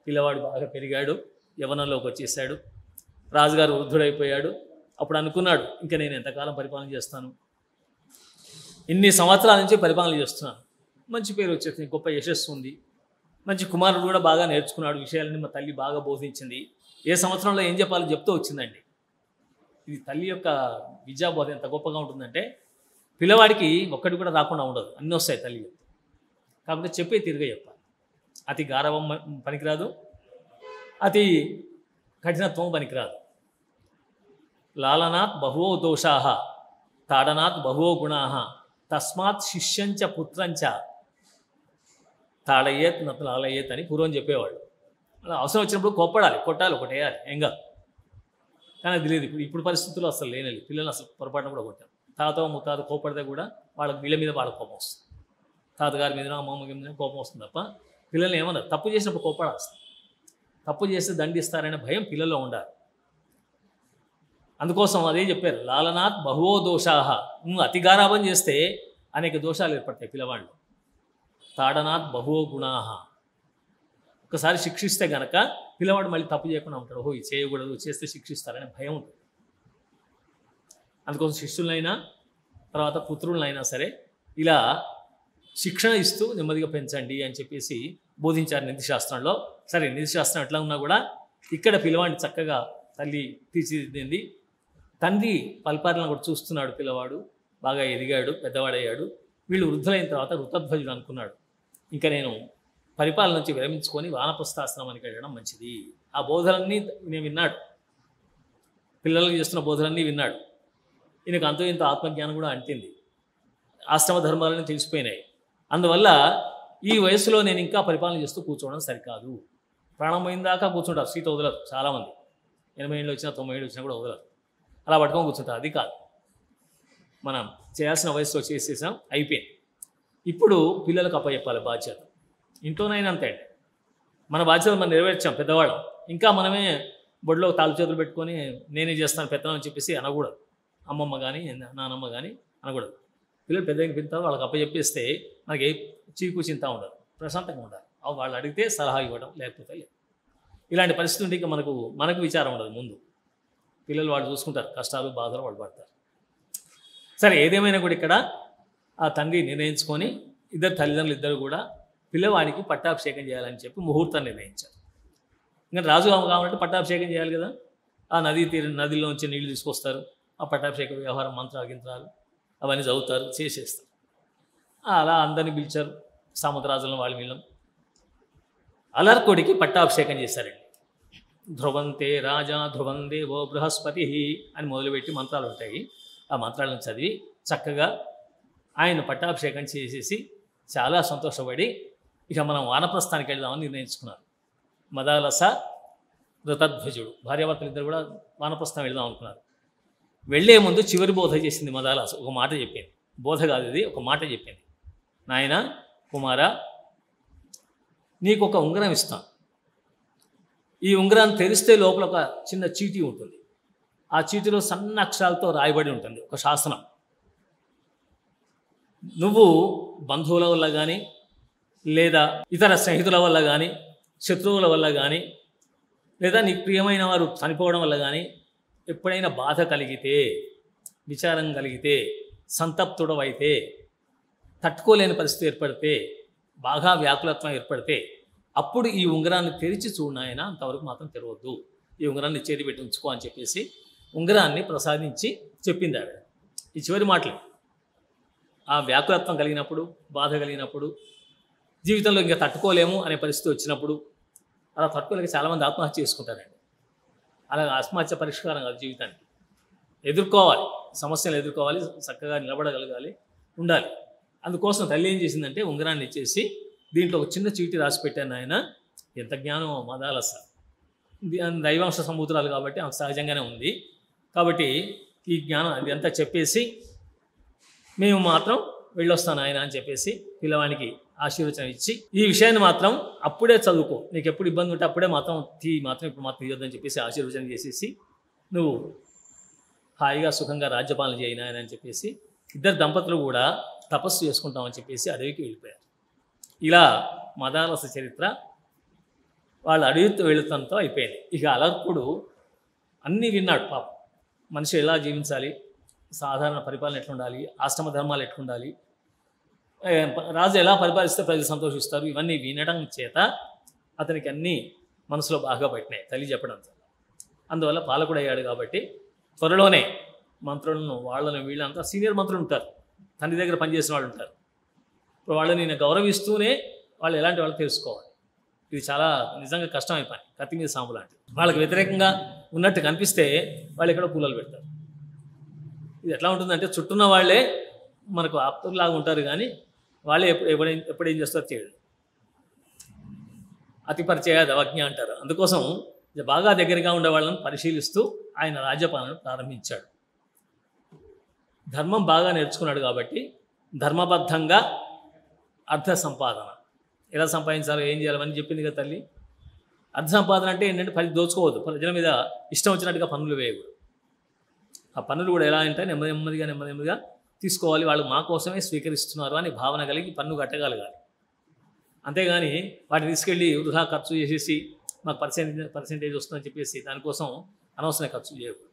పిల్లవాడు బాగా పెరిగాడు, యవ్వనంలోకి వచ్చేసాడు. రాజుగారు వృద్ధుడైపోయాడు. అప్పుడు అనుకున్నాడు, ఇంకా నేను ఎంతకాలం పరిపాలన చేస్తాను, ఇన్ని సంవత్సరాల నుంచి పరిపాలన చేస్తున్నాను, మంచి పేరు వచ్చేసింది, గొప్ప యశస్సు ఉంది, మంచి కుమారుడు కూడా బాగా నేర్చుకున్నాడు, విషయాలన్నీ మా తల్లి బాగా బోధించింది, ఏ సంవత్సరంలో ఏం చెప్పాలో చెప్తూ వచ్చిందండి. ఇది తల్లి యొక్క విద్యాబోధ ఎంత గొప్పగా ఉంటుందంటే పిల్లవాడికి ఒక్కటి కూడా రాకుండా ఉండదు, అన్నీ వస్తాయి తల్లి. కాకపోతే చెప్పే తిరిగే చెప్పాలి. అతి గారవం పనికిరాదు, అతి కఠినత్వం పనికిరాదు. లాలనాత్ బహువో దోషాః తాడనాత్ బహువో గుణాః తస్మాత్ శిష్యంచ పుత్రంచ తాడయ్యేత్ నత్ లాలయ్యేత్ అని పూర్వం చెప్పేవాళ్ళు. అలా అవసరం వచ్చినప్పుడు కోప్పడాలి, కొట్టాలి, ఒకటేయాలి, ఏం కాదు. కానీ అది లేదు. ఇప్పుడు పరిస్థితుల్లో అసలు లేనది. పిల్లలు అసలు పొరపాటున కూడా కొట్టారు. తాత ముత్తాత కోపడితే కూడా వాళ్ళకి వీళ్ళ మీద వాళ్ళ కోపం వస్తుంది, తాతగారి మీద అమ్మమ్మ మీద కోపం వస్తుంది తప్ప పిల్లల్ని ఏమన్నారు. తప్పు చేసినప్పుడు కోపడాల్సింది. తప్పు చేస్తే దండిస్తారనే భయం పిల్లల్లో ఉండాలి. అందుకోసం అదే చెప్పారు, లాలనాత్ బహువో దోషాః. అతి గారాబం చేస్తే అనేక దోషాలు ఏర్పడతాయి పిల్లవాళ్ళు. తాడనాత్ బహువో గుణాః. ఒకసారి శిక్షిస్తే గనక పిల్లవాడు మళ్ళీ తప్పు చేయకుండా ఉంటాడు. ఓహో ఇది చేయకూడదు, చేస్తే శిక్షిస్తారనే భయం ఉంటుంది. అందుకోసం శిష్యులైనా తర్వాత పుత్రులైనా సరే ఇలా శిక్షణ ఇస్తూ నెమ్మదిగా పెంచండి అని చెప్పేసి బోధించారు నీతిశాస్త్రంలో. సరే, నీతిశాస్త్రం ఎట్లా ఉన్నా కూడా ఇక్కడ పిల్లవాడిని చక్కగా తల్లి తీర్చిదిద్దింది. తండ్రి పరిపాలన కూడా చూస్తున్నాడు. పిల్లవాడు బాగా ఎదిగాడు, పెద్దవాడయ్యాడు. వీళ్ళు వృద్ధులైన తర్వాత ఋతధ్వజుడు అనుకున్నాడు, ఇంకా నేను పరిపాలన నుంచి విరమించుకొని వానప్రస్థాశ్రమానికి వెళ్ళడం మంచిది. ఆ బోధలన్నీ నేను విన్నాడు, పిల్లలకు చేస్తున్న బోధలన్నీ విన్నాడు. ఈయనకు అంతో ఇంత ఆత్మజ్ఞానం కూడా అంటింది, ఆశ్రమ ధర్మాలన్నీ తెలిసిపోయినాయి. అందువల్ల ఈ వయసులో నేను ఇంకా పరిపాలన చేస్తూ కూర్చోవడం సరికాదు. ప్రాణం పోయిన దాకా కూర్చుంటారు, సీట్ వదలరు చాలామంది. 80 ఏళ్ళు వచ్చినా 90 ఏళ్ళు వచ్చినా కూడా వదలరు, అలా పట్టుకొని కూర్చుంటారు. అది కాదు, మనం చేయాల్సిన వయసులో చేసేసాం, అయిపోయింది. ఇప్పుడు పిల్లలకు అప్పచెప్పాలి బాధ్యత. ఇంట్లోనైనా అంతే అండి, మన బాధ్యత మనం నెరవేర్చాం పెద్దవాళ్ళం. ఇంకా మనమే బొడ్లో తాళ్ళు చేతులు పెట్టుకొని నేనే చేస్తాను పెత్తనం అని చెప్పేసి అనకూడదు. అమ్మమ్మ కానీ నానమ్మ కానీ అనకూడదు. పిల్లలు పెద్దగా పెడతారు, వాళ్ళకి అప్పచెప్పేస్తే మనకి ఏ చీకు చింత ఉండదు, ప్రశాంతంగా ఉండాలి. వాళ్ళు అడిగితే సలహా ఇవ్వడం, లేకపోతే లేదు. ఇలాంటి పరిస్థితి ఉంటే ఇంకా మనకు విచారం ఉండదు. ముందు పిల్లలు వాళ్ళు చూసుకుంటారు, కష్టాలు బాధలు వాళ్ళు పడతారు. సరే, ఏదేమైనా కూడా ఇక్కడ ఆ తండ్రి నిర్ణయించుకొని ఇద్దరు తల్లిదండ్రులు ఇద్దరు కూడా పిల్లవాడికి పట్టాభిషేకం చేయాలని చెప్పి ముహూర్తం నిర్ణయించారు. ఇంకా రాజు కావాలంటే పట్టాభిషేకం చేయాలి కదా. ఆ నదిలో నుంచి నీళ్లు తీసుకొస్తారు, ఆ పట్టాభిషేక వ్యవహారం మంత్రాలు గింత్రాలు అవన్నీ చదువుతారు, చేసేస్తారు. అలా అందరినీ పిలిచారు, సామంతరాజులను వాళ్ళు వీళ్ళం. అలర్కోడికి పట్టాభిషేకం చేశారండి. ధ్రువంతే రాజా ధ్రువం దేవో బృహస్పతి అని మొదలుపెట్టి మంత్రాలు ఉంటాయి. ఆ మంత్రాలను చదివి చక్కగా ఆయన పట్టాభిషేకం చేసేసి చాలా సంతోషపడి ఇక మనం వానప్రస్థానికి వెళ్దామని నిర్ణయించుకున్నారు. మదాలస ఋతధ్వజుడు భార్యాభర్తలు ఇద్దరు కూడా వానప్రస్థానం వెళ్దాం అనుకున్నారు. వెళ్లే ముందు చివరి బోధ చేసింది మదాలస. ఒక మాట చెప్పింది, బోధ కాదు ఇది, ఒక మాట చెప్పింది. నాయన కుమార, నీకు ఒక ఉంగరం ఇస్తాను. ఈ ఉంగరాన్ని తెరిస్తే లోపల ఒక చిన్న చీటీ ఉంటుంది. ఆ చీటీలో సన్న అక్షరాలతో రాయబడి ఉంటుంది ఒక శాసనం. నువ్వు బంధువుల వల్ల కానీ లేదా ఇతర స్నేహితుల వల్ల కానీ శత్రువుల వల్ల కానీ లేదా నీకు ప్రియమైన వారు చనిపోవడం వల్ల కానీ ఎప్పుడైనా బాధ కలిగితే, విచారం కలిగితే, సంతప్తుడవైతే, తట్టుకోలేని పరిస్థితి ఏర్పడితే, బాగా వ్యాకులత్వం ఏర్పడితే అప్పుడు ఈ ఉంగరాన్ని తెరిచి చూడాయన, అంతవరకు మాత్రం తెరవద్దు, ఈ ఉంగరాన్ని చేతి పెట్టి ఉంచుకో అని చెప్పేసి ఉంగరాన్ని ప్రసాదించి చెప్పింది ఆవిడ. ఈ చివరి మాటలు ఆ వ్యాకులత్వం కలిగినప్పుడు, బాధ కలిగినప్పుడు, జీవితంలో ఇంకా తట్టుకోలేము అనే పరిస్థితి వచ్చినప్పుడు, అలా తట్టుకోలేక చాలామంది ఆత్మహత్య చేసుకుంటారండి. అలా ఆత్మహత్య పరిష్కారం కాదు, జీవితానికి ఎదుర్కోవాలి, సమస్యలు ఎదుర్కోవాలి, చక్కగా నిలబడగలగాలి, ఉండాలి. అందుకోసం తల్లి ఏం చేసిందంటే ఉంగరాన్ని ఇచ్చేసి దీంట్లో ఒక చిన్న చీటి రాసి పెట్టాను. ఆయన ఎంత జ్ఞానం మదాలస, దైవాంశ సంభూతురాలు కాబట్టి ఆమెకు సహజంగానే ఉంది. కాబట్టి ఈ జ్ఞానం అది అంతా చెప్పేసి మేము మాత్రం వెళ్ళొస్తాను ఆయన అని చెప్పేసి పిల్లవానికి ఆశీర్వచనం ఇచ్చి, ఈ విషయాన్ని మాత్రం అప్పుడే చదువుకో, నీకు ఎప్పుడు ఇబ్బంది ఉంటే అప్పుడే మాత్రం ఇప్పుడు మాత్రం తీయొద్దని చెప్పేసి ఆశీర్వచనం చేసేసి నువ్వు హాయిగా సుఖంగా రాజ్యపాలన చేయను ఆయన అని చెప్పేసి ఇద్దరు దంపతులు కూడా తపస్సు చేసుకుంటామని చెప్పేసి అడవికి వెళ్ళిపోయారు. ఇలా మదాలస చరిత్ర వాళ్ళు అడుగుతూ వెళుతంతో అయిపోయింది. ఇక అలర్కుడు అన్నీ విన్నాడు. పాపం మనిషి ఎలా జీవించాలి, సాధారణ పరిపాలన ఎట్లుండాలి, ఆశ్రమ ధర్మాలు ఎట్లుండాలి, రాజు ఎలా పరిపాలిస్తే ప్రజలు సంతోషిస్తారు, ఇవన్నీ వినడం చేత అతనికి అన్నీ మనసులో బాగా పట్టినాయి తల్లి చెప్పడంతో. అందువల్ల పాలకుడు అయ్యాడు. కాబట్టి త్వరలోనే మంత్రులను వాళ్ళని వీళ్ళంతా సీనియర్ మంత్రులు ఉంటారు, తండ్రి దగ్గర పనిచేసిన వాళ్ళు ఉంటారు. ఇప్పుడు వాళ్ళని నేను గౌరవిస్తూనే వాళ్ళు ఎలాంటి వాళ్ళు తెలుసుకోవాలి. ఇది చాలా నిజంగా కష్టమైన పని, కత్తి మీద సాము లాంటిది. వాళ్ళకి వ్యతిరేకంగా ఉన్నట్టు కనిపిస్తే వాళ్ళు ఎక్కడో పూలలు పెడతారు. ఇది ఎట్లా ఉంటుందంటే చుట్టూన్న వాళ్ళే మనకు ఆప్తుల్లాగా ఉంటారు, కానీ వాళ్ళే ఎప్పుడు ఏం చేస్తారో చేయడు. అతి పరిచయాద్ అవజ్ఞ అంటారు. అందుకోసం బాగా దగ్గరగా ఉండే వాళ్ళని పరిశీలిస్తూ ఆయన రాజ్యపాలన ప్రారంభించాడు. ధర్మం బాగా నేర్చుకున్నాడు కాబట్టి ధర్మబద్ధంగా అర్థ సంపాదన ఎలా సంపాదించాలో ఏం చేయాలని చెప్పింది కదా తల్లి. అర్థ సంపాదన అంటే ఏంటంటే పని దోచుకోవద్దు, ప్రజల మీద ఇష్టం వచ్చినట్టుగా పన్నులు వేయకూడదు. ఆ పన్నులు కూడా ఎలా అంటే నెమ్మదిగా తీసుకోవాలి, వాళ్ళు మా కోసమే స్వీకరిస్తున్నారు అని భావన కలిగి పన్ను కట్టగలగాలి. అంతేగాని వాటిని తీసుకెళ్ళి వృధా ఖర్చు చేసేసి మాకు పర్సెంటేజ్ వస్తుందని చెప్పేసి దానికోసం అనవసరమైన ఖర్చు చేయకూడదు.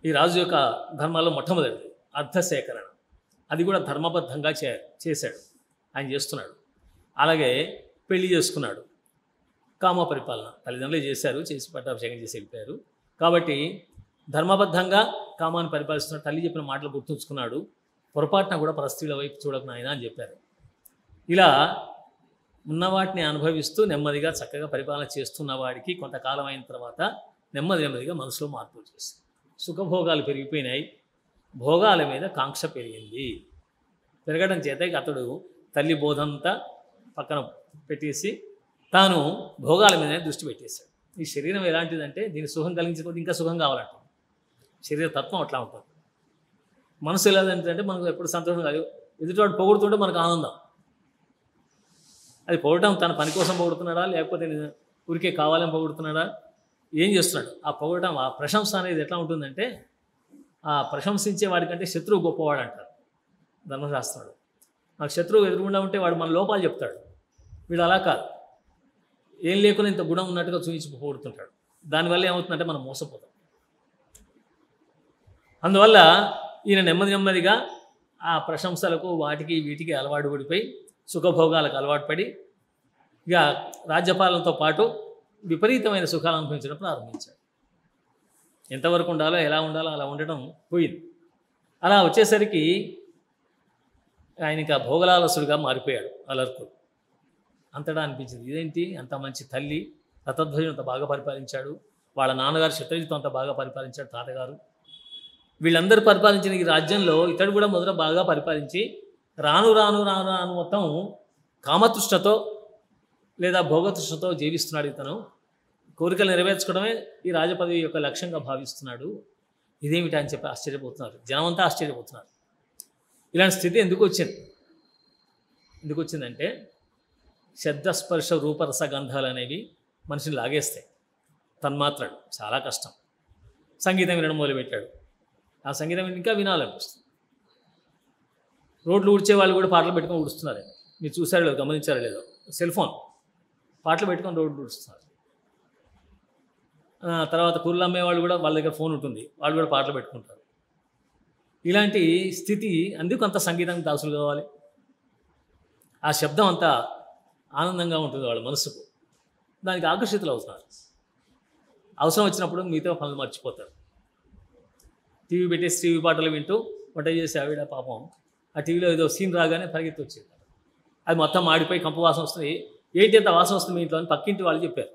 ఈ రాజు యొక్క ధర్మాల్లో మొట్టమొదటిది అర్థసేకరణ. అది కూడా ధర్మబద్ధంగా చేశాడు, ఆయన చేస్తున్నాడు. అలాగే పెళ్లి చేసుకున్నాడు. కామ పరిపాలన తల్లిదండ్రులే చేశారు, చేసి పట్టాభిషేకం చేసి వెళ్ళిపోయారు. కాబట్టి ధర్మబద్ధంగా కామాన్ని పరిపాలిస్తున్నాడు. తల్లి చెప్పిన మాటలు గుర్తుంచుకున్నాడు. పొరపాటున కూడా పరస్త్రీల వైపు చూడకు నాయనా అని చెప్పారు. ఇలా ఉన్నవాటిని అనుభవిస్తూ నెమ్మదిగా చక్కగా పరిపాలన చేస్తున్న వాడికి కొంతకాలం అయిన తర్వాత నెమ్మదిగా మనసులో మార్పులు చేస్తాయి. సుఖభోగాలు పెరిగిపోయినాయి, భోగాల మీద కాంక్ష పెరిగింది. పెరగడం చేత అతడు తల్లి బోధంతా పక్కన పెట్టేసి తాను భోగాల మీదనే దృష్టి పెట్టేశాడు. ఈ శరీరం ఎలాంటిదంటే దీని సుఖం కలిగించకపోతే ఇంకా సుఖం కావాలంట. శరీర తత్వం అట్లా ఉంటుంది. మనసు ఎలాంటిదంటే మనకు ఎప్పుడు సంతోషం కాదు, ఎదుటివాడు పొగుడుతుంటే మనకు ఆనందం. అది పొగడటం తన పని కోసం పొగుడుతున్నాడా లేకపోతే ఊరికే కావాలని పొగుడుతున్నాడా, ఏం చేస్తున్నాడు? ఆ పొగడటం, ఆ ప్రశంస అనేది ఎట్లా ఉంటుందంటే ఆ ప్రశంసించే వాడికంటే శత్రువు గొప్పవాడు అంటారు ధర్మశాస్త్రంలో. నాకు శత్రువు ఎదురుగుండా ఉంటే వాడు మన లోపాలు చెప్తాడు, వీడు అలా కాదు, ఏం లేకుండా ఇంత గుణం ఉన్నట్టుగా చూపించి పొగుడుతుంటాడు. దానివల్ల ఏమవుతుందంటే మనం మోసపోతాం. అందువల్ల ఈయన నెమ్మదిగా ఆ ప్రశంసలకు వాటికి వీటికి అలవాటు పడిపోయి సుఖభోగాలకు అలవాటు పడి ఇక రాజ్యపాలనతో పాటు విపరీతమైన సుఖాలు అనుభవించడం ప్రారంభించాడు. ఎంతవరకు ఉండాలో ఎలా ఉండాలో అలా ఉండటం పోయింది. అలా వచ్చేసరికి ఆయనకి ఆ భోగలాలసుడిగా మారిపోయాడు అలర్కుడు. అంతటా అనిపించింది, ఇదేంటి అంత మంచి తల్లి రథధ్వజుని అంత బాగా పరిపాలించాడు, వాళ్ళ నాన్నగారు శత్రుజితో అంత బాగా పరిపాలించాడు తాతగారు, వీళ్ళందరూ పరిపాలించిన ఈ రాజ్యంలో ఇతడు కూడా మొదట బాగా పరిపాలించి రాను మొత్తం కామతృష్ణతో లేదా భోగతృష్ణతో జీవిస్తున్నాడు. ఇతను కోరికలు నెరవేర్చుకోవడమే ఈ రాజపదవి యొక్క లక్ష్యంగా భావిస్తున్నాడు. ఇదేమిటి అని చెప్పి ఆశ్చర్యపోతున్నారు, జనమంతా ఆశ్చర్యపోతున్నారు. ఇలాంటి స్థితి ఎందుకు వచ్చిందంటే శబ్దస్పర్శ రూపరసగంధాలు అనేవి మనిషిని లాగేస్తాయి. తన్మాత్రడు చాలా కష్టం. సంగీతం వినడం మొదలుపెట్టాడు. ఆ సంగీతం ఇంకా వినాలనిపిస్తుంది. రోడ్లు ఊడ్చే వాళ్ళు కూడా పాటలు పెట్టుకొని ఊడుస్తున్నారు. మీరు చూసారో లేదో, గమనించారో లేదో, సెల్ ఫోన్ పాటలు పెట్టుకొని రోడ్లు ఊడుస్తున్నారు. తర్వాత కూరలు అమ్మే వాళ్ళు కూడా వాళ్ళ దగ్గర ఫోన్ ఉంటుంది, వాళ్ళు కూడా పాటలు పెట్టుకుంటారు. ఇలాంటి స్థితి అందుకు అంత సంగీతం దాసులు కావాలి. ఆ శబ్దం అంతా ఆనందంగా ఉంటుంది వాళ్ళ మనసుకు, దానికి ఆకర్షితులు అవుతున్నారు. అవసరం వచ్చినప్పుడు మిగతా పనులు మర్చిపోతారు. టీవీ పెట్టేసి టీవీ పాటలు వింటూ వంట చేసి ఆవిడ పాపం ఆ టీవీలో ఏదో సీన్ రాగానే పరిగెత్తి వచ్చేది. అది మొత్తం మాడిపోయి కంపు వాసన వస్తుంది. ఏంటి అంత వాసన వస్తుంది మీ ఇంట్లో అని పక్కింటి వాళ్ళు చెప్పారు.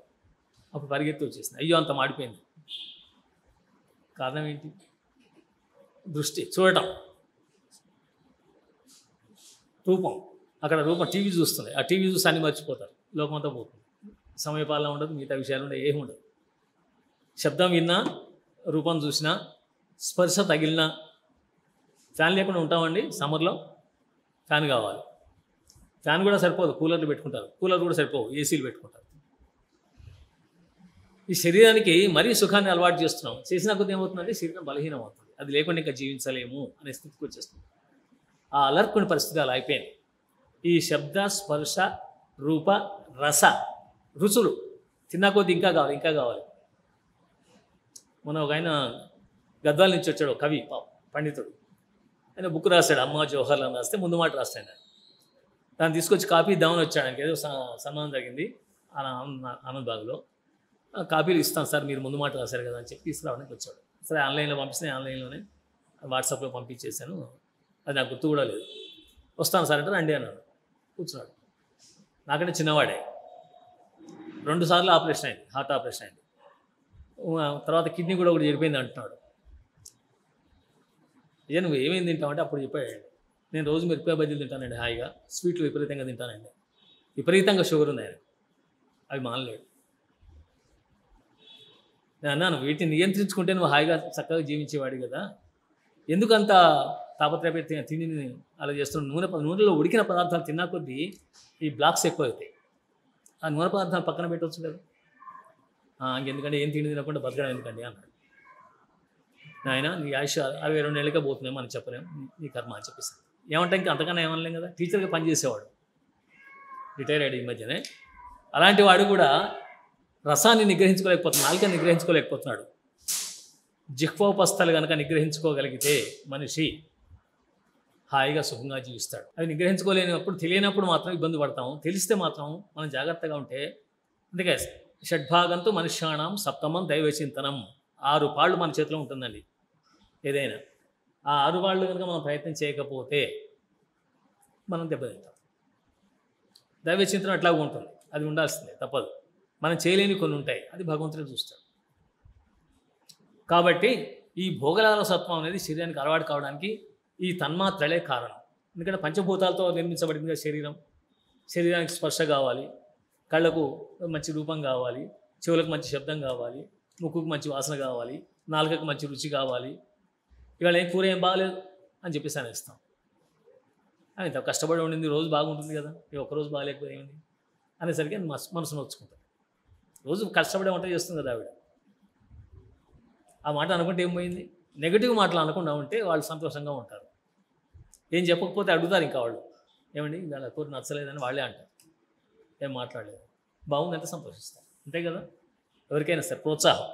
అప్పుడు పరిగెత్తి వచ్చేసింది, అయ్యో అంత మాడిపోయింది. కారణం ఏంటి? దృష్టి, చూడటం, రూపం. అక్కడ రూపం టీవీ చూస్తుంది, ఆ టీవీ చూసి అన్ని మర్చిపోతారు, లోకమంతా పోతుంది. సమయపాలన ఉండదు, మిగతా విషయాలు ఉండవు, ఏమి ఉండదు. శబ్దం విన్నా, రూపం చూసినా, స్పర్శ తగిలినా. ఫ్యాన్ లేకుండా ఉంటామండి సమ్మర్లో, ఫ్యాన్ కావాలి. ఫ్యాన్ కూడా సరిపోదు, కూలర్లు పెట్టుకుంటారు, కూలర్ కూడా సరిపోవు, ఏసీలు పెట్టుకుంటారు. ఈ శరీరానికి మరీ సుఖాన్ని అలవాటు చేస్తున్నాం. చేసిన కొద్ది ఏమవుతుందంటే శరీరం బలహీనం అవుతుంది, అది లేకుండా ఇంకా జీవించలేము అనే స్థితికి వచ్చేస్తుంది. ఆ అలర్కుని పరిస్థితి అలా అయిపోయింది. ఈ శబ్ద స్పర్శ రూప రస రుచులు తిన్నా కొద్ది ఇంకా కావాలి ఇంకా కావాలి. మొన్న ఒక ఆయన గద్వాల నుంచి వచ్చాడు, కవి పండితుడు. ఆయన బుక్ రాశాడు, అమ్మ జోహర్లు అని రాస్తే ముందు మాట రాస్తాడు. దాన్ని తీసుకొచ్చి కాపీ ఇద్దామని వచ్చాడు. ఆయనకి ఏదో సన్మానం జరిగింది ఆనందబాగ్లో. కాపీలు ఇస్తాను సార్, మీరు ముందు మాట రాశారు కదా అని చెప్పి తీసుకురావడానికి వచ్చాడు. సరే ఆన్లైన్లో పంపిస్తే ఆన్లైన్లోనే వాట్సాప్లో పంపించేశాను. అది నాకు గుర్తు కూడా లేదు. వస్తాను సార్ అంటే రండి అన్నాడు. కూర్చున్నాడు. నాకంటే చిన్నవాడే. 2 సార్లు ఆపరేషన్ అయింది, హార్ట్ ఆపరేషన్ అయింది. తర్వాత కిడ్నీ కూడా ఒకటి చెడిపోయింది అంటున్నాడు. అయ్యా నువ్వు ఏమేమి తింటావంటే అప్పుడు చెప్పాడు, నేను రోజు మిరపకాయ బజ్జీలు తింటానండి, హాయిగా స్వీట్లు విపరీతంగా తింటానండి, విపరీతంగా షుగర్ ఉంది ఆయన, అవి మానలేడు. నేను అన్నాను, వీటిని నియంత్రించుకుంటే నువ్వు హాయిగా చక్కగా జీవించేవాడు కదా, ఎందుకంత తాపత్రయపెట్టి తిండిని అలా చేస్తున్నావు? నూనెలో ఉడికిన పదార్థాలు తిన్నా కొద్దీ ఈ బ్లాక్స్ ఎక్కువ అవుతాయి. ఆ నూనె పదార్థాలు పక్కన పెట్టవచ్చు కదా. ఇంకెందుకంటే ఏం తిండి తినకుండా బతకడం ఎందుకండి అన్నాడు. ఆయన నీ ఆయుష 62 ఏళ్ళకే పోతున్నాయి, మనం చెప్పలేము, నీ కర్మ అని చెప్పేసాను. ఏమంటే ఇంకా అంతకన్నా ఏమనలేం కదా. టీచర్గా పనిచేసేవాడు, రిటైర్ అయ్యాడు ఈ మధ్యనే. అలాంటి వాడు కూడా రసాన్ని నిగ్రహించుకోలేకపోతున్నాడు, నాలుకని నిగ్రహించుకోలేకపోతున్నాడు. జిహ్వోపస్థలు కనుక నిగ్రహించుకోగలిగితే మనిషి హాయిగా సుఖంగా జీవిస్తాడు. అవి నిగ్రహించుకోలేనప్పుడు, తెలియనప్పుడు మాత్రం ఇబ్బంది పడతాము. తెలిస్తే మాత్రం మనం జాగ్రత్తగా ఉంటే. అందుకే షడ్భాగంతో మనుష్యాణం సప్తమం దైవచింతనం. 6 పాళ్ళు మన చేతిలో ఉంటుందండి ఏదైనా. ఆ 6 పాళ్ళు కనుక మనం ప్రయత్నం చేయకపోతే మనం దెబ్బతింటాం. దైవచింతనం అట్లాగా ఉంటుంది, అది ఉండాల్సిందే, తప్పదు. మనం చేయలేని కొన్ని ఉంటాయి, అది భగవంతుడే చూస్తాడు. కాబట్టి ఈ భోగలాలసత్వం అనేది శరీరానికి అలవాటు కావడానికి ఈ తన్మాత్రలే కారణం. ఎందుకంటే పంచభూతాలతో నిర్మించబడిందిగా శరీరం. శరీరానికి స్పర్శ కావాలి, కళ్ళకు మంచి రూపం కావాలి, చెవులకు మంచి శబ్దం కావాలి, ముక్కుకు మంచి వాసన కావాలి, నాలుకకు మంచి రుచి కావాలి. ఇవాళ ఏం కూర ఏం బాగాలేదు అని చెప్పేసి అనేస్తాం. ఇంత కష్టపడి ఉండింది రోజు బాగుంటుంది కదా, ఒక్కరోజు బాగాలేకపోతే ఏమిటి అనేసరికి మనసు నొచ్చుకుంటాం. రోజు కష్టపడే వంట చేస్తుంది కదా ఆవిడ. ఆ మాట అనుకుంటే ఏం పోయింది? నెగిటివ్ మాటలు అనకుండా ఉంటే వాళ్ళు సంతోషంగా ఉంటారు. ఏం చెప్పకపోతే అడుగుతారు ఇంకా వాళ్ళు, ఏమండి ఇవాళ కూర నచ్చలేదని వాళ్ళే అంటారు. ఏం మాట్లాడలేదు, బాగుందంటే సంతోషిస్తారు. అంతే కదా, ఎవరికైనా సరే ప్రోత్సాహం.